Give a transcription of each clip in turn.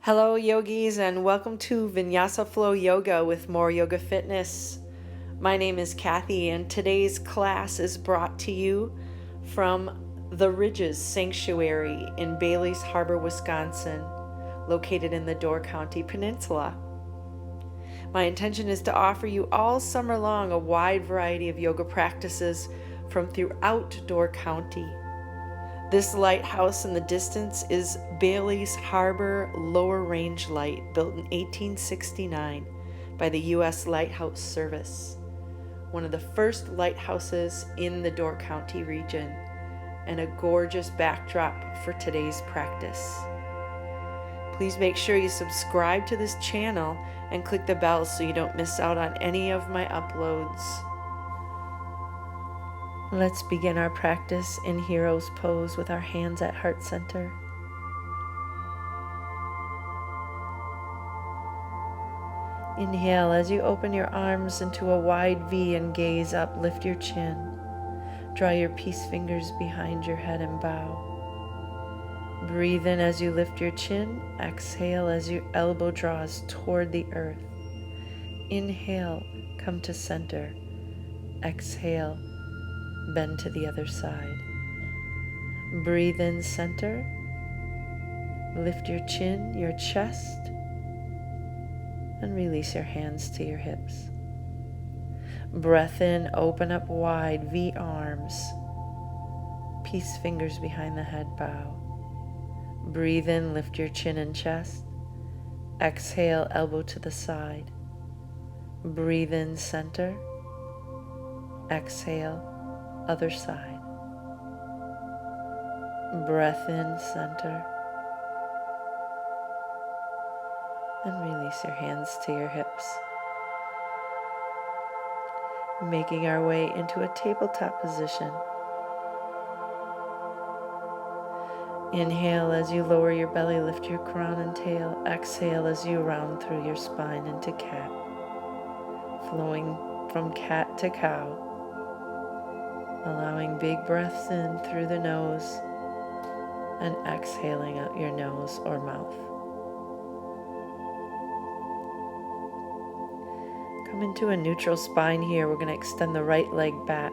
Hello yogis, and welcome to Vinyasa Flow Yoga with More Yoga Fitness. My name is Kathy, and today's class is brought to you from the Ridges Sanctuary in Baileys Harbor, Wisconsin, located in the Door County Peninsula. My intention is to offer you all summer long a wide variety of yoga practices from throughout Door County. This lighthouse in the distance is Baileys Harbor Lower Rangelight, built in 1869 by the U.S. Lighthouse Service, one of the first lighthouses in the Door County region, and a gorgeous backdrop for today's practice. Please make sure you subscribe to this channel and click the bell so you don't miss out on any of my uploads. Let's begin our practice in Hero's Pose with our hands at heart center. Inhale as you open your arms into a wide V and gaze up, lift your chin. Draw your peace fingers behind your head and bow. Breathe in as you lift your chin. Exhale as your elbow draws toward the earth. Inhale, come to center. Exhale, bend to the other side. Breathe in, center. Lift your chin, your chest, and release your hands to your hips. Breath in, open up wide, V arms. Peace fingers behind the head, bow. Breathe in, lift your chin and chest. Exhale, elbow to the side. Breathe in, center. Exhale, other side. Breath in, center. And release your hands to your hips. Making our way into a tabletop position. Inhale as you lower your belly, lift your crown and tail. Exhale as you round through your spine into cat. Flowing from cat to cow. Allowing big breaths in through the nose and exhaling out your nose or mouth. Come into a neutral spine here. We're going to extend the right leg back.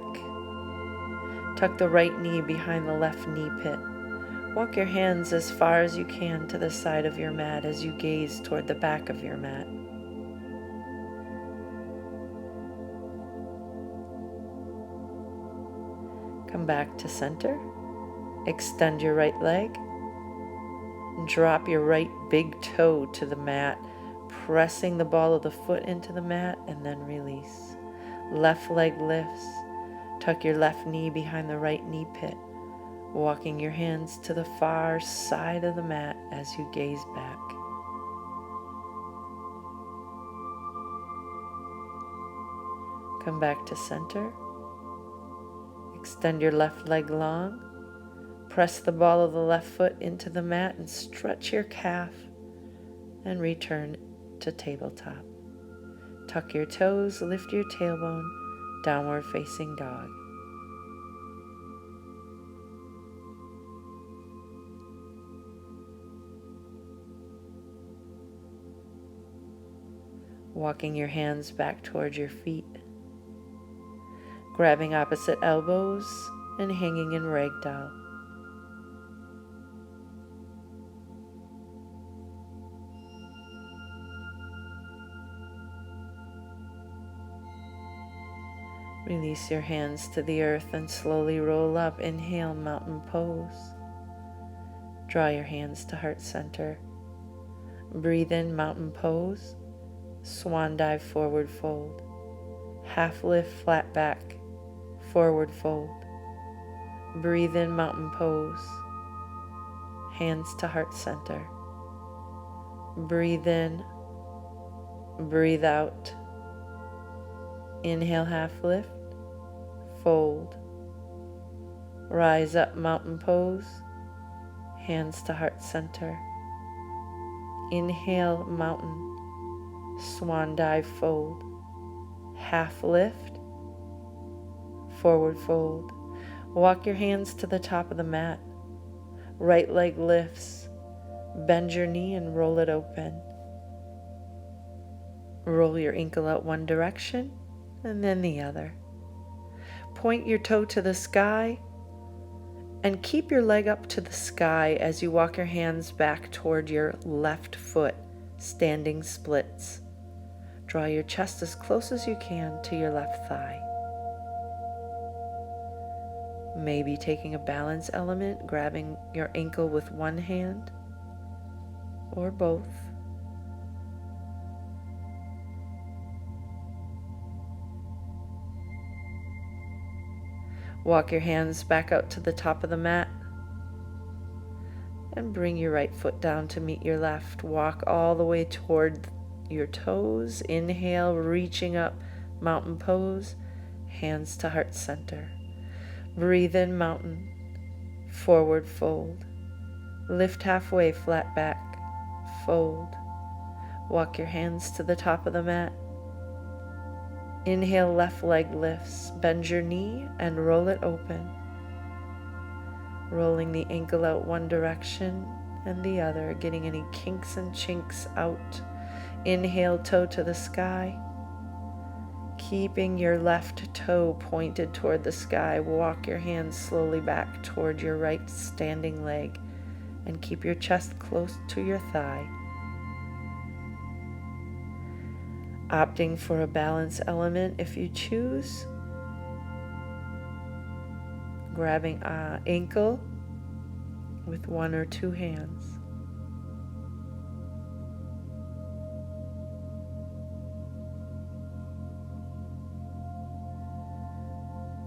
Tuck the right knee behind the left knee pit. Walk your hands as far as you can to the side of your mat as you gaze toward the back of your mat. Come back to center. Extend your right leg. Drop your right big toe to the mat, pressing the ball of the foot into the mat, and then release. Left leg lifts. Tuck your left knee behind the right knee pit, walking your hands to the far side of the mat as you gaze back. Come back to center. Extend your left leg long. Press the ball of the left foot into the mat and stretch your calf and return to tabletop. Tuck your toes, lift your tailbone, downward facing dog. Walking your hands back towards your feet. Grabbing opposite elbows and hanging in ragdoll. Release your hands to the earth and slowly roll up. Inhale, mountain pose. Draw your hands to heart center. Breathe in, mountain pose. Swan dive, forward fold. Half lift, flat back. Forward fold. Breathe in, mountain pose. Hands to heart center. Breathe in. Breathe out. Inhale, half lift. Fold. Rise up, mountain pose. Hands to heart center. Inhale, mountain. Swan dive, fold. Half lift. Forward fold. Walk your hands to the top of the mat. Right leg lifts. Bend your knee and roll it open. Roll your ankle out one direction and then the other. Point your toe to the sky and keep your leg up to the sky as you walk your hands back toward your left foot, standing splits. Draw your chest as close as you can to your left thigh. Maybe taking a balance element, grabbing your ankle with one hand or both. Walk your hands back out to the top of the mat and bring your right foot down to meet your left. Walk all the way toward your toes. Inhale, reaching up, mountain pose, hands to heart center. Breathe in, mountain, forward fold. Lift halfway, flat back, fold. Walk your hands to the top of the mat. Inhale, left leg lifts. Bend your knee and roll it open. Rolling the ankle out one direction and the other, getting any kinks and chinks out. Inhale, toe to the sky. Keeping your left toe pointed toward the sky, walk your hands slowly back toward your right standing leg and keep your chest close to your thigh. Opting for a balance element if you choose. Grabbing an ankle with one or two hands.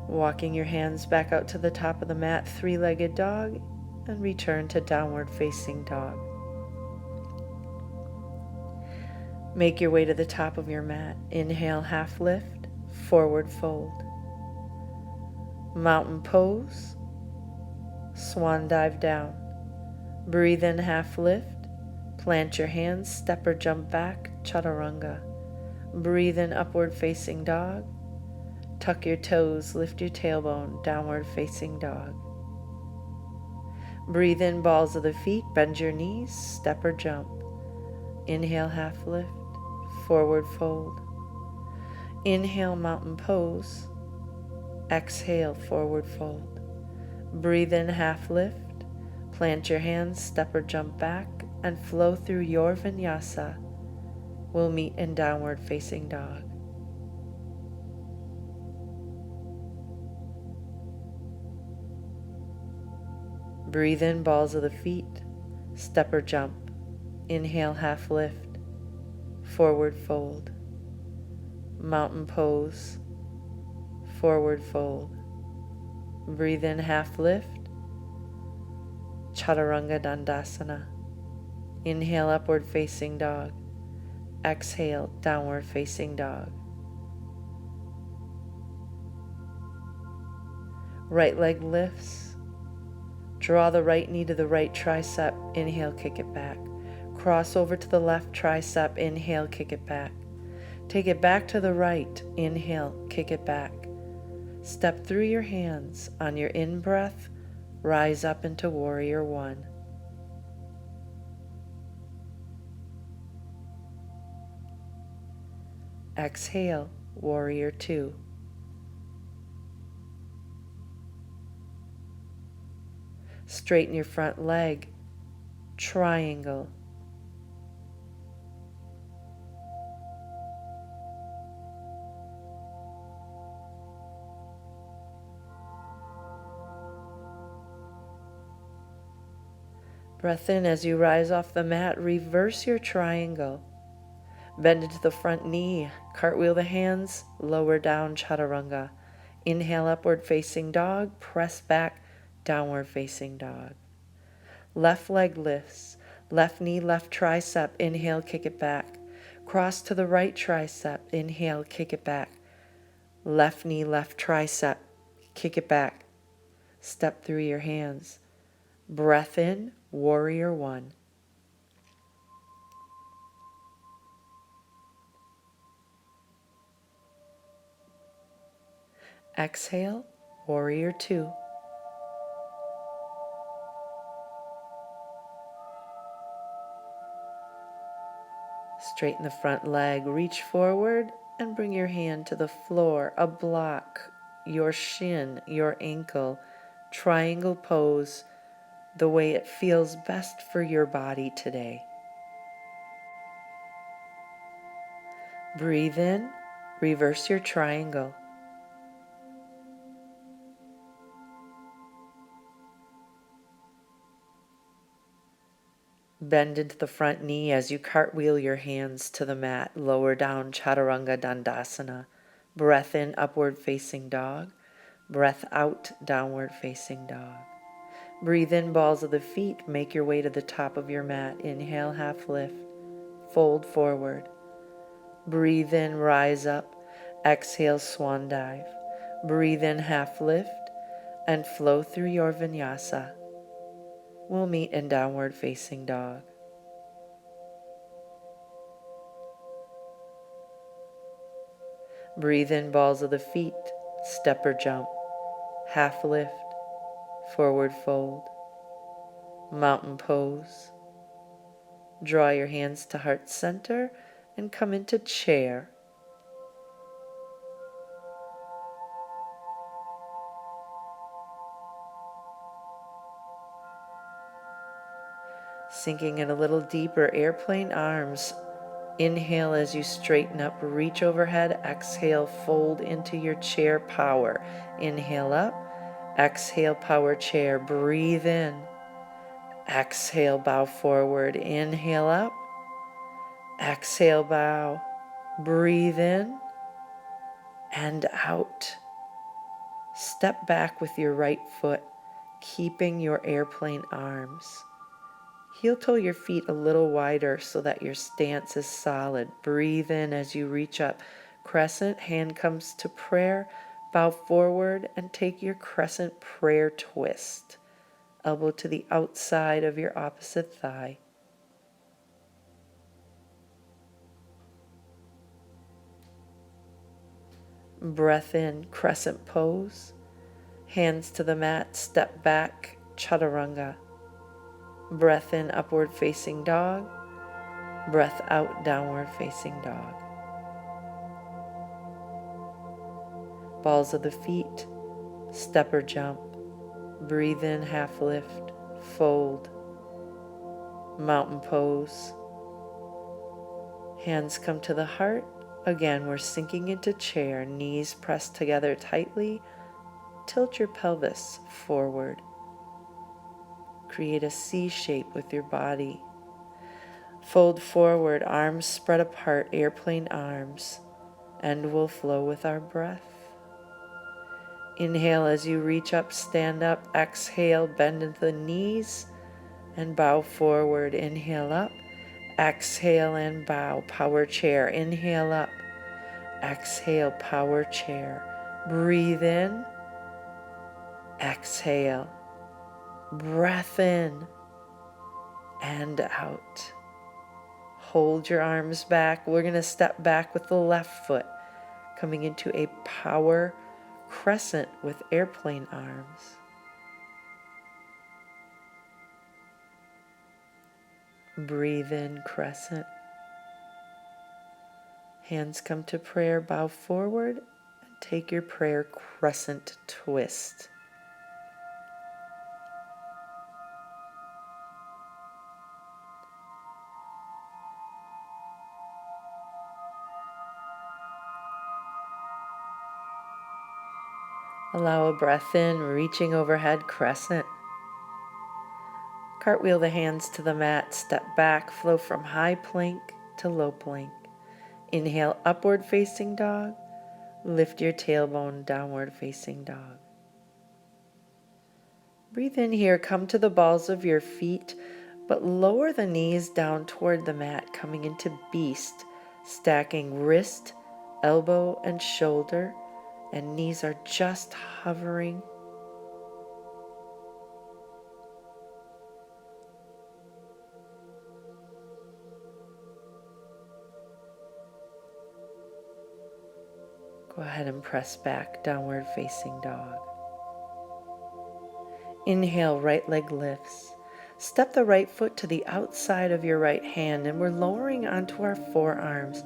Walking your hands back out to the top of the mat, three-legged dog, and return to downward facing dog. Make your way to the top of your mat. Inhale, half lift, forward fold. Mountain pose, swan dive down. Breathe in, half lift, plant your hands, step or jump back, chaturanga. Breathe in, upward facing dog. Tuck your toes, lift your tailbone, downward facing dog. Breathe in, balls of the feet, bend your knees, step or jump. Inhale, half lift, forward fold. Inhale, mountain pose. Exhale, forward fold. Breathe in, half lift, plant your hands, step or jump back, and flow through your vinyasa. We'll meet in downward facing dog. Breathe in, balls of the feet, step or jump. Inhale, half lift, forward fold. Mountain pose, forward fold. Breathe in, half lift, chaturanga dandasana. Inhale, upward facing dog. Exhale, downward facing dog. Right leg lifts. Draw the right knee to the right tricep. Inhale, kick it back. Cross over to the left tricep. Inhale, kick it back. Take it back to the right. Inhale, kick it back. Step through your hands. On your in-breath, rise up into warrior one. Exhale, warrior two. Straighten your front leg, triangle. Breath in as you rise off the mat, reverse your triangle. Bend into the front knee, cartwheel the hands, lower down chaturanga. Inhale, upward facing dog, press back, downward facing dog. Left leg lifts, left knee, left tricep. Inhale, kick it back. Cross to the right tricep. Inhale, kick it back. Left knee, left tricep. Kick it back. Step through your hands. Breath in, warrior one. Exhale, warrior two. Straighten the front leg, reach forward and bring your hand to the floor, a block, your shin, your ankle, triangle pose, the way it feels best for your body today. Breathe in, reverse your triangle. Bend into the front knee as you cartwheel your hands to the mat. Lower down, Chaturanga Dandasana. Breath in, upward facing dog. Breath out, downward facing dog. Breathe in, balls of the feet. Make your way to the top of your mat. Inhale, half lift. Fold forward. Breathe in, rise up. Exhale, swan dive. Breathe in, half lift, and flow through your vinyasa. We'll meet in downward facing dog. Breathe in, balls of the feet, step or jump, half lift, forward fold, mountain pose. Draw your hands to heart center and come into chair. Sinking in a little deeper, airplane arms. Inhale as you straighten up, reach overhead. Exhale, fold into your chair, power. Inhale up, exhale, power chair. Breathe in. Exhale, bow forward. Inhale up, exhale, bow. Breathe in and out. Step back with your right foot, keeping your airplane arms. Heel toe your feet a little wider so that your stance is solid. Breathe in as you reach up. Crescent, hand comes to prayer. Bow forward and take your crescent prayer twist. Elbow to the outside of your opposite thigh. Breath in, crescent pose. Hands to the mat, step back, chaturanga. Breath in, upward facing dog. Breath out, downward facing dog. Balls of the feet, step or jump. Breathe in, half lift, fold. Mountain pose. Hands come to the heart. Again, we're sinking into chair, knees pressed together tightly. Tilt your pelvis forward. Create a C shape with your body. Fold forward, arms spread apart, airplane arms, and we'll flow with our breath. Inhale as you reach up, stand up. Exhale, bend into the knees and bow forward. Inhale up, exhale and bow. Power chair. Inhale up, exhale, power chair. Breathe in, exhale. Breath in and out. Hold your arms back. We're going to step back with the left foot, coming into a power crescent with airplane arms. Breathe in, crescent. Hands come to prayer, bow forward, and take your prayer crescent twist. Allow a breath in, reaching overhead, crescent. Cartwheel the hands to the mat, step back, flow from high plank to low plank. Inhale, upward facing dog. Lift your tailbone, downward facing dog. Breathe in here, come to the balls of your feet, but lower the knees down toward the mat, coming into beast, stacking wrist, elbow, and shoulder, and knees are just hovering. Go ahead and press back, downward facing dog. Inhale, right leg lifts. Step the right foot to the outside of your right hand, and we're lowering onto our forearms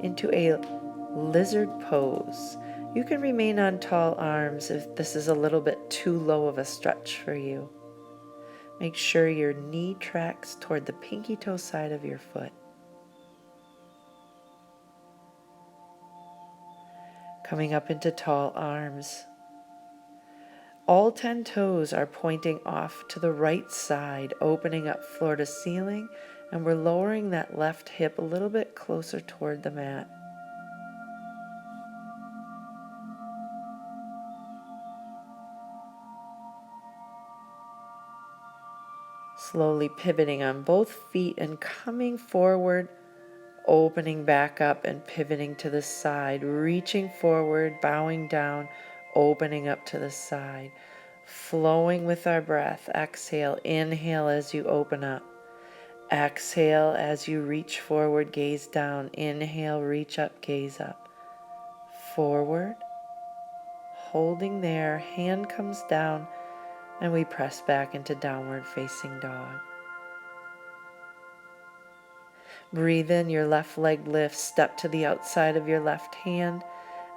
into a lizard pose. You can remain on tall arms if this is a little bit too low of a stretch for you. Make sure your knee tracks toward the pinky toe side of your foot. Coming up into tall arms. All 10 toes are pointing off to the right side, opening up floor to ceiling, and we're lowering that left hip a little bit closer toward the mat. Slowly pivoting on both feet and coming forward, opening back up and pivoting to the side, reaching forward, bowing down, opening up to the side, flowing with our breath. Exhale, inhale as you open up. Exhale as you reach forward, gaze down. Inhale, reach up, gaze up. Forward, holding there, hand comes down, and we press back into downward facing dog. Breathe in, your left leg lifts, step to the outside of your left hand,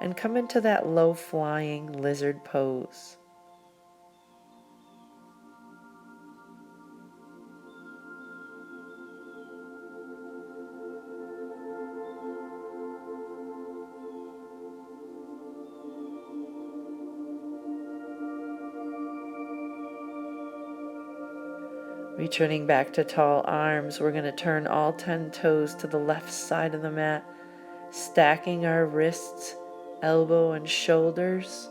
and come into that low flying lizard pose. Returning back to tall arms, we're going to turn all 10 toes to the left side of the mat, stacking our wrists, elbow, and shoulders.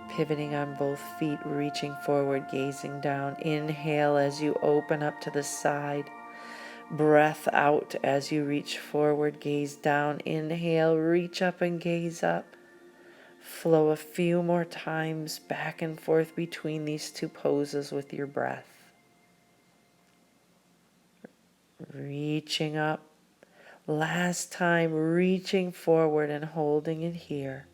Pivoting on both feet, reaching forward, gazing down. Inhale as you open up to the side. Breath out as you reach forward, gaze down. Inhale, reach up and gaze up. Flow a few more times back and forth between these two poses with your breath. Reaching up. Last time, reaching forward and holding it here.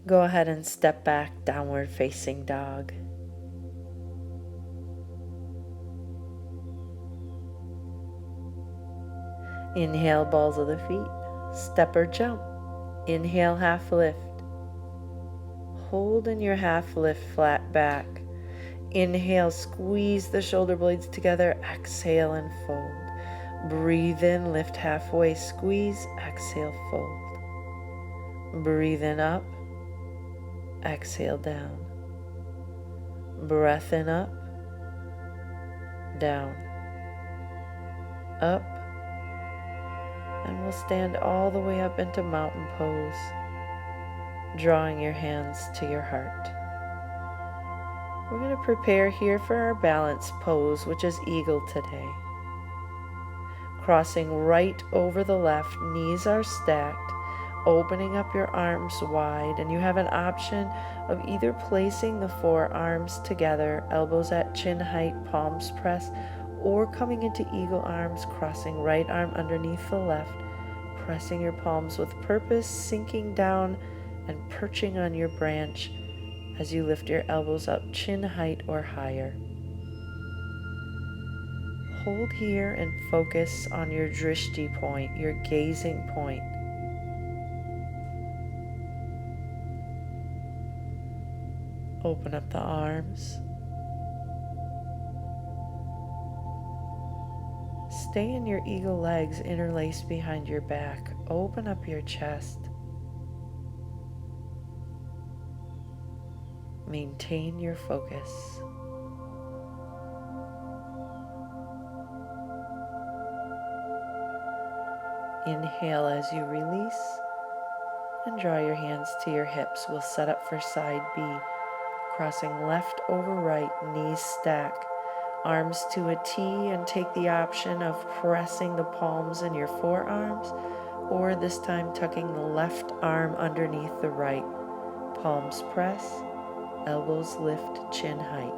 Go ahead and step back, downward facing dog. Inhale, balls of the feet, step or jump. Inhale, half lift. Hold in your half lift, flat back. Inhale, squeeze the shoulder blades together. Exhale and fold. Breathe in, lift halfway, squeeze. Exhale, fold. Breathe in, up. Exhale, down. Breath in, up. Down. Up. And we'll stand all the way up into mountain pose, drawing your hands to your heart. We're going to prepare here for our balance pose, which is eagle today. Crossing right over the left, knees are stacked, opening up your arms wide, and you have an option of either placing the forearms together, elbows at chin height, palms pressed, or coming into eagle arms, crossing right arm underneath the left, pressing your palms with purpose, sinking down and perching on your branch as you lift your elbows up chin height or higher. Hold here and focus on your drishti point, your gazing point. Open up the arms. Stay in your eagle legs interlaced behind your back. Open up your chest. Maintain your focus. Inhale as you release and draw your hands to your hips. We'll set up for side B, crossing left over right, knees stack. Arms to a T, and take the option of pressing the palms in your forearms, or this time tucking the left arm underneath the right. Palms press, elbows lift, chin height.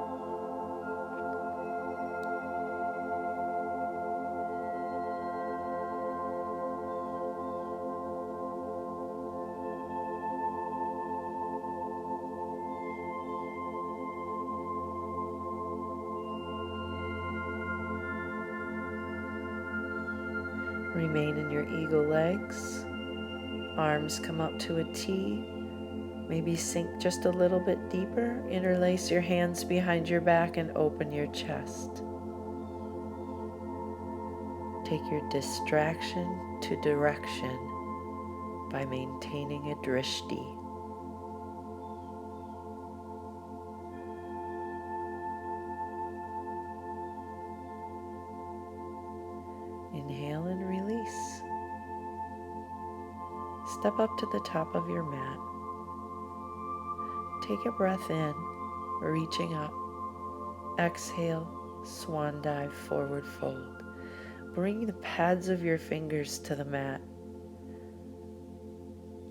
Remain in your eagle legs. Arms come up to a T. Maybe sink just a little bit deeper. Interlace your hands behind your back and open your chest. Take your distraction to direction by maintaining a drishti. Inhale and release. Step up to the top of your mat. Take a breath in, reaching up. Exhale, swan dive, forward fold. Bring the pads of your fingers to the mat.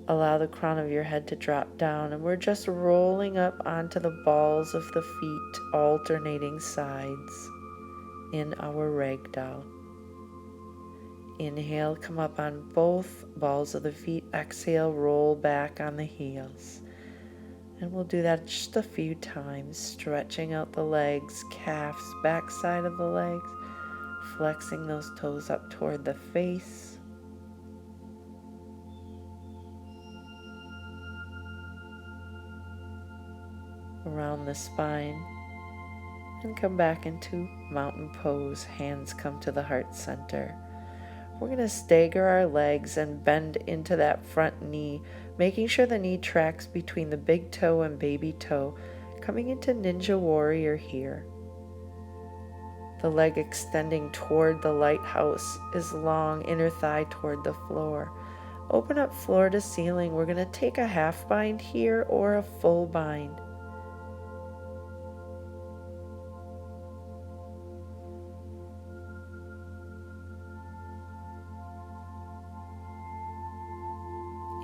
Allow the crown of your head to drop down, and we're just rolling up onto the balls of the feet, alternating sides in our ragdoll. Inhale, come up on both balls of the feet. Exhale, roll back on the heels. And we'll do that just a few times, stretching out the legs, calves, backside of the legs, flexing those toes up toward the face. Around the spine, and come back into mountain pose. Hands come to the heart center. We're going to stagger our legs and bend into that front knee, making sure the knee tracks between the big toe and baby toe, coming into Ninja Warrior here. The leg extending toward the lighthouse is long, inner thigh toward the floor. Open up floor to ceiling. We're going to take a half bind here or a full bind.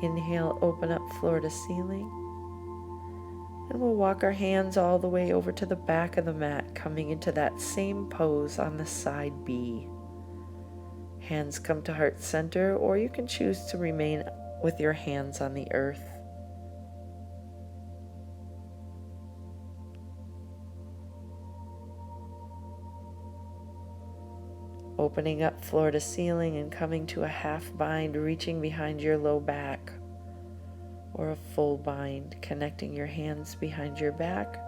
Inhale, open up floor to ceiling. And we'll walk our hands all the way over to the back of the mat, coming into that same pose on the side B. Hands come to heart center, or you can choose to remain with your hands on the earth. Opening up floor to ceiling and coming to a half bind, reaching behind your low back, or a full bind, connecting your hands behind your back.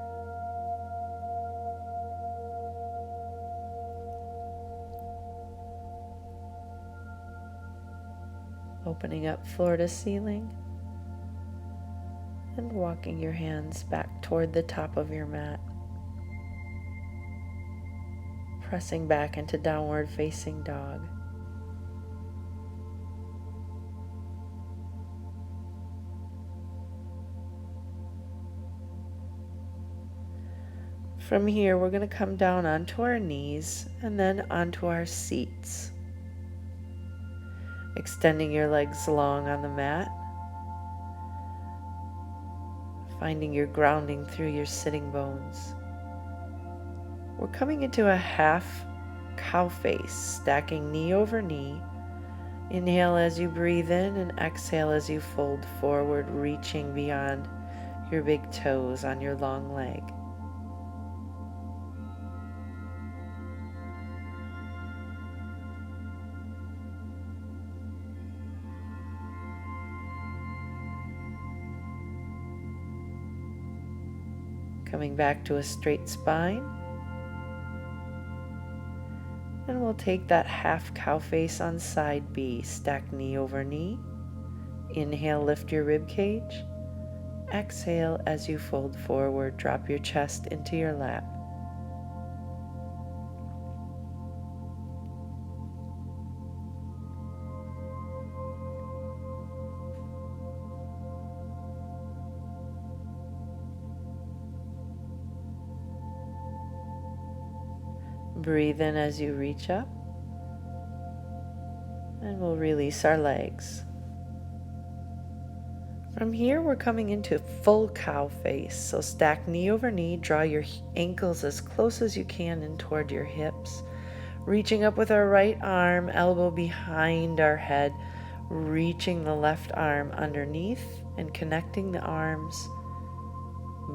Opening up floor to ceiling and walking your hands back toward the top of your mat. Pressing back into downward facing dog. From here, we're going to come down onto our knees and then onto our seats. Extending your legs long on the mat. Finding your grounding through your sitting bones. We're coming into a half cow face, stacking knee over knee. Inhale as you breathe in and exhale as you fold forward, reaching beyond your big toes on your long leg. Coming back to a straight spine. And we'll take that half cow face on side B, stack knee over knee. Inhale, lift your rib cage. Exhale as you fold forward, drop your chest into your lap. Breathe in as you reach up, and we'll release our legs. From here, we're coming into full cow face. So stack knee over knee, draw your ankles as close as you can in toward your hips. Reaching up with our right arm, elbow behind our head, reaching the left arm underneath and connecting the arms,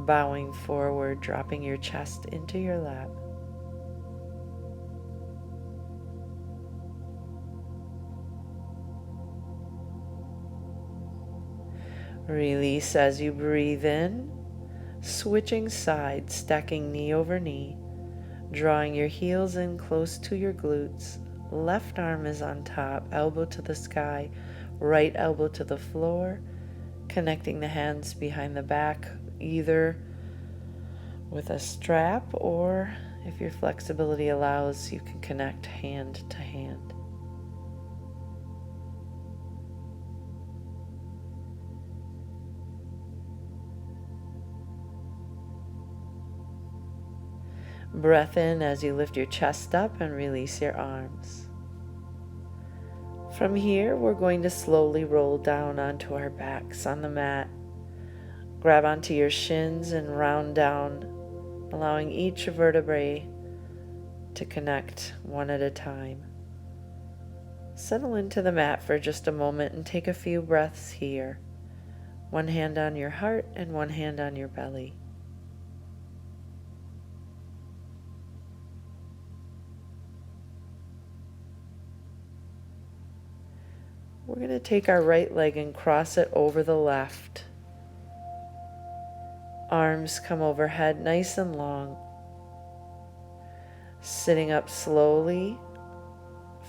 bowing forward, dropping your chest into your lap. Release as you breathe in, switching sides, stacking knee over knee, drawing your heels in close to your glutes. Left arm is on top, elbow to the sky, right elbow to the floor, connecting the hands behind the back, either with a strap or, if your flexibility allows, you can connect hand to hand. Breath in as you lift your chest up and release your arms. From here, we're going to slowly roll down onto our backs on the mat. Grab onto your shins and round down, allowing each vertebrae to connect one at a time. Settle into the mat for just a moment and take a few breaths here. One hand on your heart and one hand on your belly. We're going to take our right leg and cross it over the left. Arms come overhead nice and long. Sitting up slowly,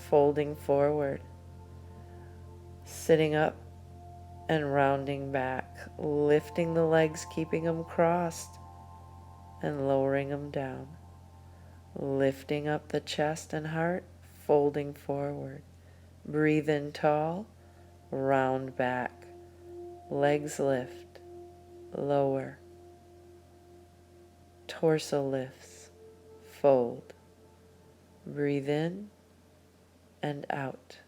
folding forward. Sitting up and rounding back, lifting the legs, keeping them crossed, and lowering them down. Lifting up the chest and heart, folding forward. Breathe in tall, round back, legs lift, lower, torso lifts, fold. Breathe in and out.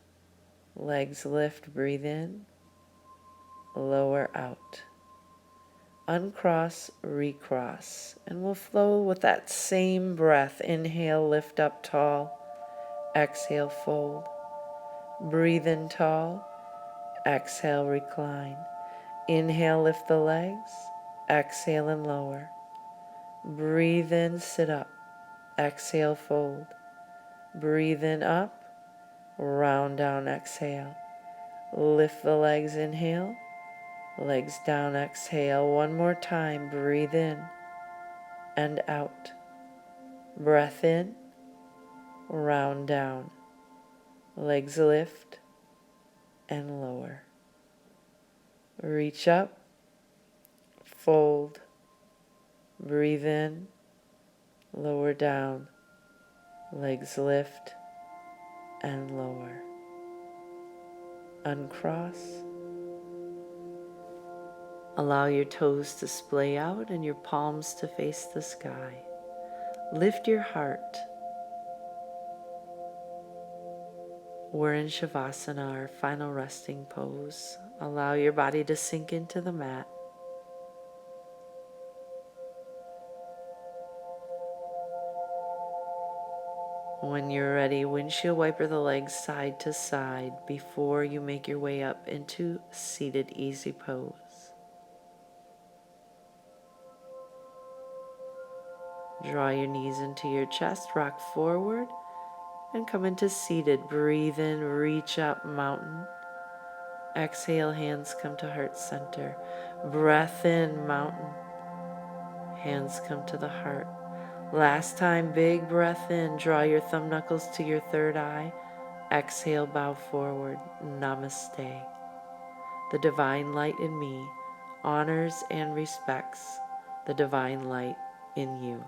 Legs lift, breathe in, lower out. Uncross, recross, and we'll flow with that same breath. Inhale, lift up tall, exhale, fold. Breathe in tall, exhale, recline. Inhale, lift the legs, exhale and lower. Breathe in, sit up, exhale, fold. Breathe in, up, round down, exhale. Lift the legs, inhale, legs down, exhale. One more time, breathe in and out. Breath in, round down. Legs lift and lower. Reach up, fold, breathe in, lower down, legs lift and lower. Uncross. Allow your toes to splay out and your palms to face the sky. Lift your heart. We're in Shavasana, our final resting pose. Allow your body to sink into the mat. When you're ready, windshield wiper the legs side to side before you make your way up into seated easy pose. Draw your knees into your chest, rock forward, and come into seated. Breathe in, reach up, mountain. Exhale, hands come to heart center. Breath in, mountain. Hands come to the heart. Last time, big breath in. Draw your thumb knuckles to your third eye. Exhale, bow forward. Namaste. The divine light in me honors and respects the divine light in you.